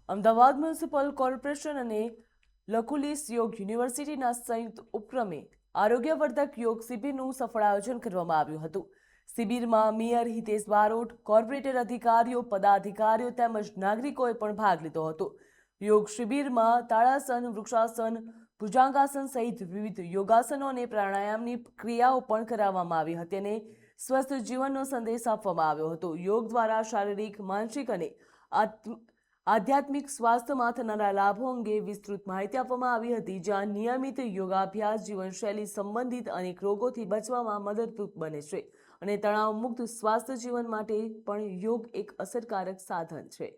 Ahmedabad municipal corporation અને લકુલિસ યોગ યુનિવર્સિટીના સંયુક્ત ઉપક્રમે આરોગ્યવર્ધક યોગ શિબિરનું સફળ આયોજન કરવામાં આવ્યું હતું. શિબિરમાં મેયર હિતેશ બારોટ, કોર્પોરેટર અધિકારીઓ, પદાધિકારીઓ તેમજ નાગરિકોએ પણ ભાગ લીધો હતો. યોગ શિબિરમાં તાળાસન, વૃક્ષાસન, ભુજંગાસન સહિત વિવિધ યોગાસનો અને પ્રાણાયામની ક્રિયાઓ પણ કરાવવામાં આવી હતી અને સ્વસ્થ જીવનનો સંદેશ આપવામાં આવ્યો હતો. યોગ દ્વારા શારીરિક, માનસિક અને આધ્યાત્મિક સ્વાસ્થ્યમાં થનારા લાભો અંગે વિસ્તૃત માહિતી આપવામાં આવી હતી, જ્યાં નિયમિત યોગાભ્યાસ જીવનશૈલી સંબંધિત અનેક રોગોથી બચવામાં મદદરૂપ બને છે અને તણાવમુક્ત સ્વાસ્થ્ય જીવન માટે પણ યોગ એક અસરકારક સાધન છે.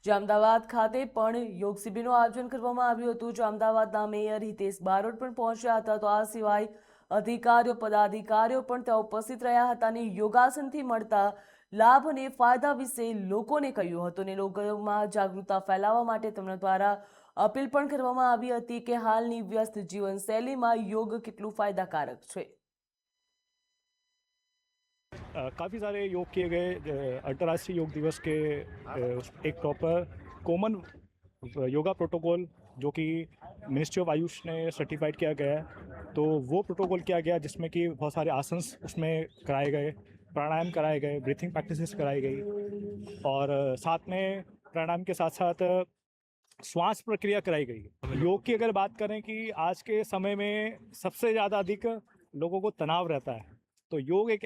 અમદાવાદ ખાતે પણ યોગ શિબિરનું આયોજન કરવામાં આવ્યું હતું, જ્યાં અમદાવાદના મેયર હિતેશ બારોટ પણ પહોંચ્યા હતા. તો આ સિવાય અધિકારીઓ, પદાધિકારીઓ પણ ત્યાં ઉપસ્થિત રહ્યા હતા અને યોગાસનથી મળતા લાભ અને ફાયદા વિશે લોકોને કહ્યું હતું અને લોકોમાં જાગૃતતા ફેલાવવા માટે તેમના દ્વારા અપીલ પણ કરવામાં આવી હતી કે હાલની વ્યસ્ત જીવનશૈલીમાં યોગ કેટલું ફાયદાકારક છે. काफ़ी सारे योग किए गए। अंतर्राष्ट्रीय योग दिवस के एक प्रॉपर कॉमन योगा प्रोटोकॉल जो कि मिनिस्ट्री ऑफ आयुष ने सर्टिफाइड किया गया है, तो वो प्रोटोकॉल किया गया जिसमें कि बहुत सारे आसन्स उसमें कराए गए, प्राणायाम कराए गए, ब्रीथिंग प्रैक्टिसेस कराई गई और साथ में प्राणायाम के साथ साथ श्वास प्रक्रिया कराई गई। योग की अगर बात करें कि आज के समय में सबसे ज़्यादा अधिक लोगों को तनाव रहता है, तो योग एक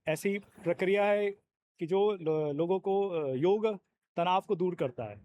ऐसी प्रक्रिया है कि जो लोगों को योग तनाव को दूर करता है।